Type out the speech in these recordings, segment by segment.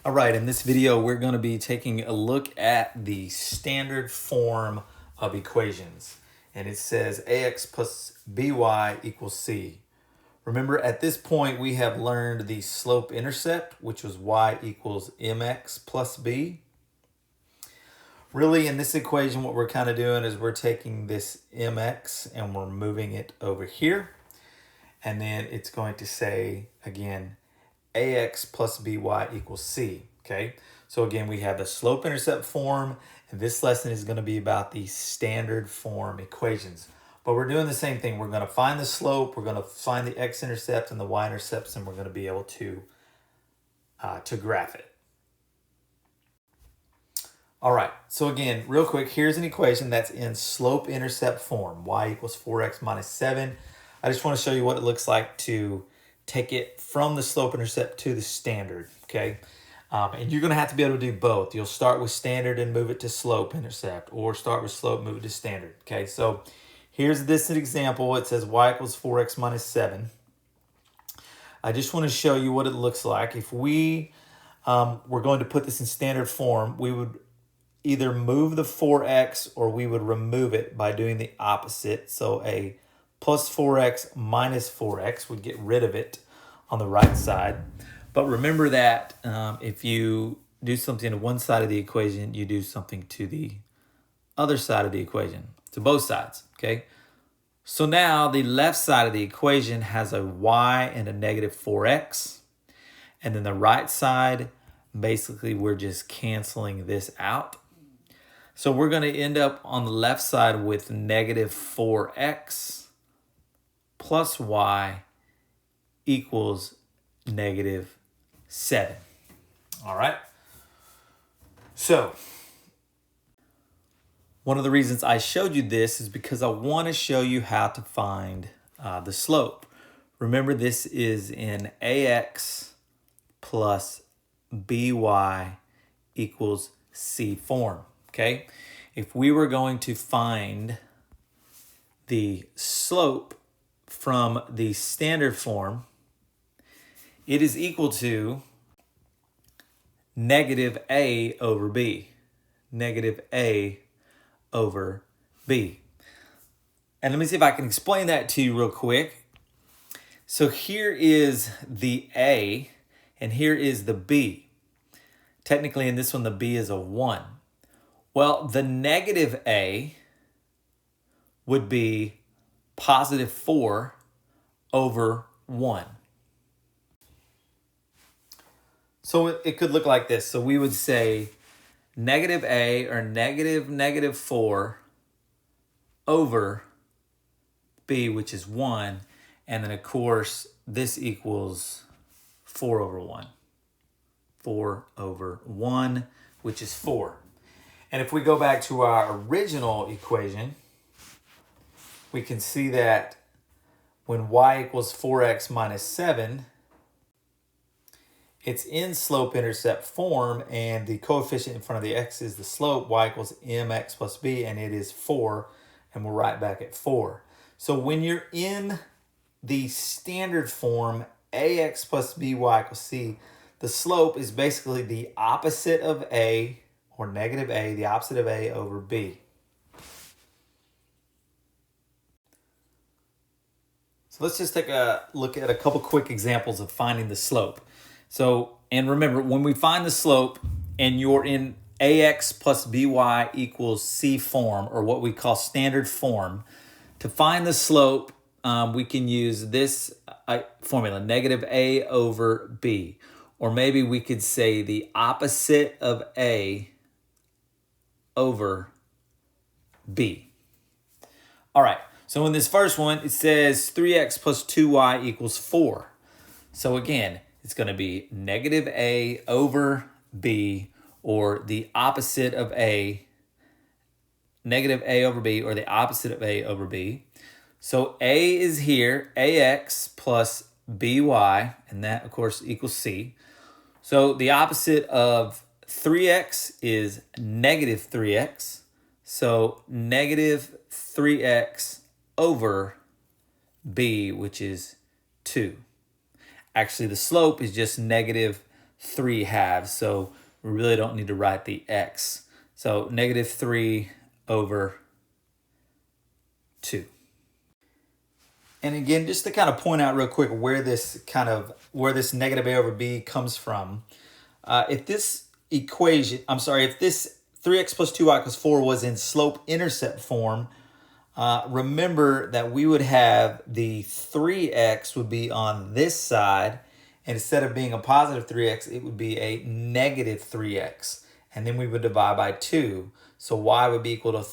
All right, in this video, we're going to be taking a look at the standard form of equations. And it says ax plus by equals c. Remember, at this point, we have learned the slope-intercept, which was y equals mx plus b. Really, in this equation, what we're kind of doing is we're taking this mx and we're moving it over here. And then it's going to say, again, ax plus by equals c, okay? So again, we have the slope-intercept form, and this lesson is going to be about the standard form equations. But we're doing the same thing. We're going to find the slope, we're going to find the x-intercept and the y-intercepts, and we're going to be able to graph it. All right, so again, real quick, here's an equation that's in slope-intercept form, y equals 4x minus 7. I just want to show you what it looks like to take it from the slope-intercept to the standard, okay? And you're going to have to be able to do both. You'll start with standard and move it to slope-intercept, or start with slope, move it to standard, okay? So here's this example. It says y equals 4x minus 7. I just want to show you what it looks like. If we were going to put this in standard form, we would either move the 4x or we would remove it by doing the opposite. So a plus 4x minus 4x would get rid of it on the right side. But remember that if you do something to one side of the equation, you do something to the other side of the equation, to both sides, okay? So now the left side of the equation has a y and a negative 4x. And then the right side, basically we're just canceling this out. So we're going to end up on the left side with negative 4x plus y equals negative 7. All right. So one of the reasons I showed you this is because I want to show you how to find the slope. Remember, this is in ax plus by equals c form. Okay, if we were going to find the slope from the standard form, it is equal to negative a over b. Negative a over b. And let me see if I can explain that to you real quick. So here is the a, and here is the b. Technically, in this one, the b is a 1. Well, the negative a would be positive 4 over 1. So it could look like this. So we would say negative a, or negative 4 over b, which is 1. And then, of course, this equals 4 over 1. 4 over 1, which is 4. And if we go back to our original equation, we can see that when y equals 4x minus 7, it's in slope-intercept form, and the coefficient in front of the x is the slope, y equals mx plus b, and it is 4, and we're right back at 4. So when you're in the standard form, ax plus by equals c, the slope is basically the opposite of a, or negative a, the opposite of a over b. So let's just take a look at a couple quick examples of finding the slope. So, and remember, when we find the slope and you're in ax plus by equals c form, or what we call standard form, to find the slope, we can use this formula, negative a over b. Or maybe we could say the opposite of a over b. All right, so in this first one, it says 3x plus 2y equals 4. So again, it's going to be negative a over b, or the opposite of a, negative a over b, or the opposite of a over b. So a is here, ax plus by, and that, of course, equals c. So the opposite of 3x is negative 3x. So negative 3x over b, which is 2. Actually, the slope is just negative 3 halves, so we really don't need to write the x. So negative 3 over 2. And again, just to kind of point out real quick where this negative a over b comes from. If this equation, if this 3x plus 2y equals 4 was in slope-intercept form, remember that we would have the 3x would be on this side, and instead of being a positive 3x, it would be a negative 3x. And then we would divide by 2. So y would be equal to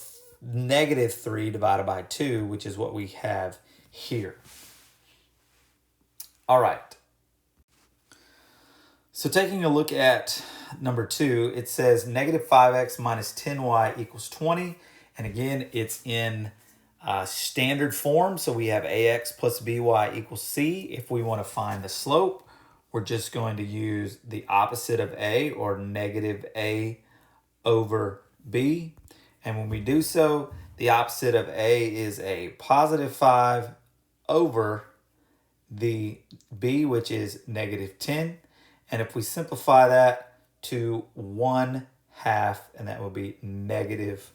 negative 3 divided by 2, which is what we have here. All right. So taking a look at number 2, it says negative 5x minus 10y equals 20. And again, it's in standard form. So we have ax plus by equals c. If we want to find the slope, we're just going to use the opposite of a, or negative a over b. And when we do so, the opposite of a is a positive 5 over the b, which is negative 10. And if we simplify that to 1/2, and that will be negative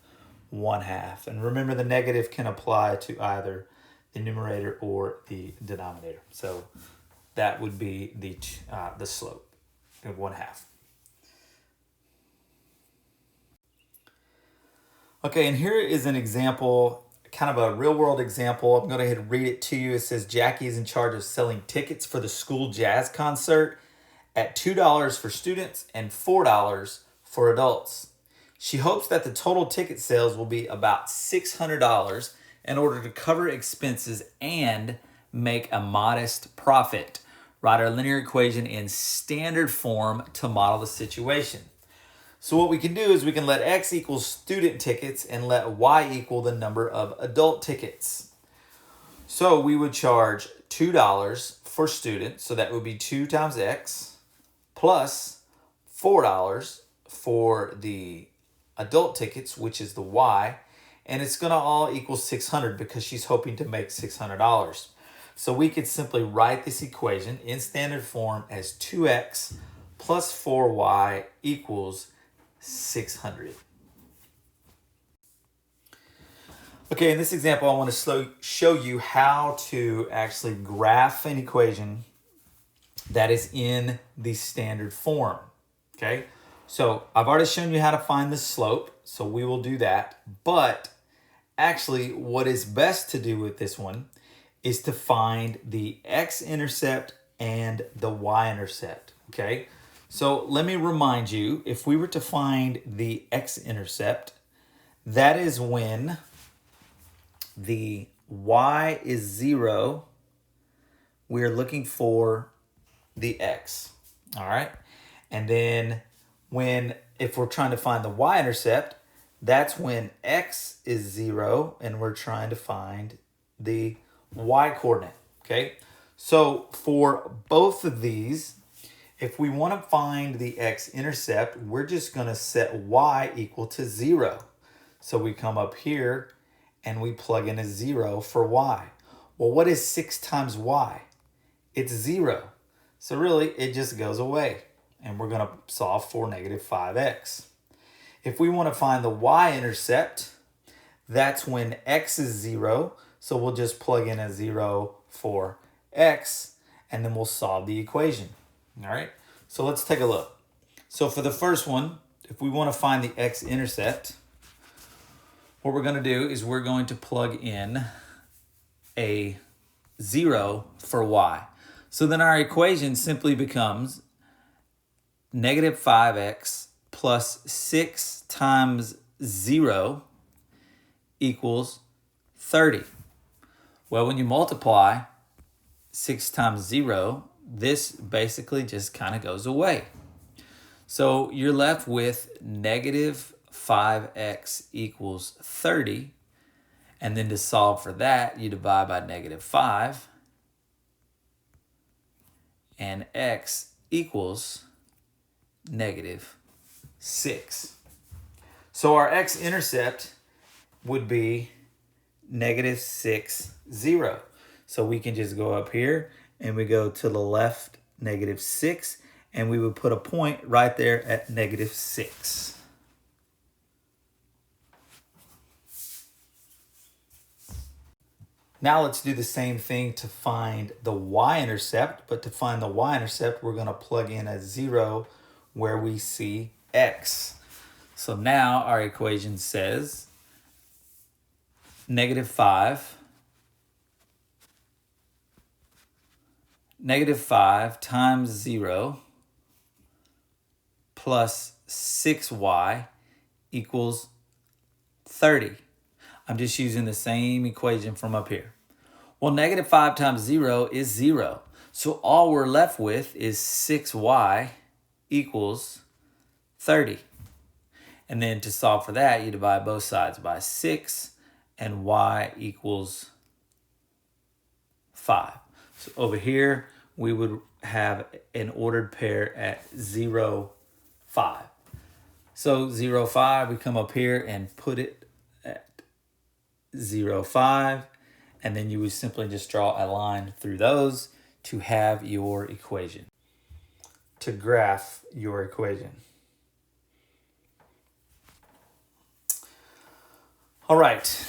1/2. And remember, the negative can apply to either the numerator or the denominator. So that would be the slope of 1/2. Okay, and here is an example, kind of a real-world example. I'm going to go ahead and read it to you. It says Jackie is in charge of selling tickets for the school jazz concert at $2 for students and $4 for adults. She hopes that the total ticket sales will be about $600 in order to cover expenses and make a modest profit. Write our linear equation in standard form to model the situation. So what we can do is we can let x equal student tickets and let y equal the number of adult tickets. So we would charge $2 for students, so that would be 2 times x, plus $4 for the adult tickets, which is the y, and it's going to all equal 600 because she's hoping to make $600. So we could simply write this equation in standard form as 2x plus 4y equals 600. Okay, in this example, I want to show you how to actually graph an equation that is in the standard form. Okay, so I've already shown you how to find the slope, so we will do that. But actually, what is best to do with this one is to find the x-intercept and the y-intercept. Okay, so let me remind you, if we were to find the x-intercept, that is when the y is 0, we're looking for the x. All right, and then if we're trying to find the y-intercept, that's when x is 0 and we're trying to find the y-coordinate. Okay, so for both of these, if we want to find the x-intercept, we're just going to set y equal to 0. So we come up here and we plug in a 0 for y. Well, what is 6 times y? It's 0. So really, it just goes away. And we're going to solve for negative 5x. If we want to find the y-intercept, that's when x is 0. So we'll just plug in a 0 for x, and then we'll solve the equation. All right, so let's take a look. So for the first one, if we want to find the x-intercept, what we're going to do is we're going to plug in a 0 for y. So then our equation simply becomes negative 5x plus 6 times 0 equals 30. Well, when you multiply 6 times 0, this basically just kind of goes away. So you're left with negative 5x equals 30. And then to solve for that, you divide by negative 5. And x equals negative 6. So our x-intercept would be negative 6, 0. So we can just go up here and we go to the left, negative 6, and we would put a point right there at -6. Now let's do the same thing to find the y-intercept, but to find the y-intercept, we're going to plug in a 0 where we see x. So now our equation says -5 times 0 plus 6y equals 30. I'm just using the same equation from up here. Well, -5 times 0 is 0. So all we're left with is 6y equals 30. And then to solve for that, you divide both sides by 6, and y equals 5. So over here, we would have an ordered pair at 0, 5. So 0, 5, we come up here and put it at 0, 5. And then you would simply just draw a line through those to have your equation, to graph your equation. All right.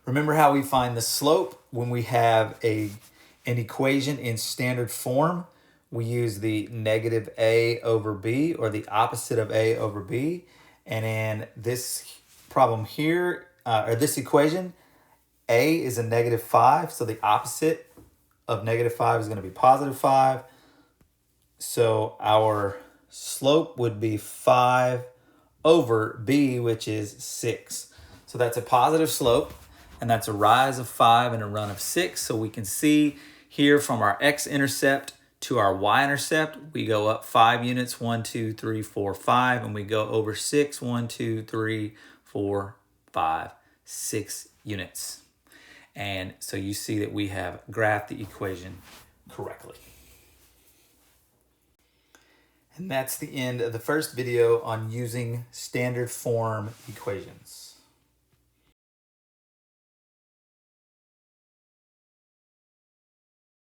Remember how we find the slope when we have an equation in standard form? We use the -a over b, or the opposite of a over b. And in this problem here, or this equation, a is a -5, so the opposite of -5 is going to be +5. So our slope would be 5 over b, which is 6. So that's a positive slope, and that's a rise of 5 and a run of 6. So we can see here from our x-intercept to our y-intercept, we go up 5 units, 1, 2, 3, 4, 5, and we go over 6, 1, 2, 3, 4, 5, 6 units. And so you see that we have graphed the equation correctly. And that's the end of the first video on using standard form equations.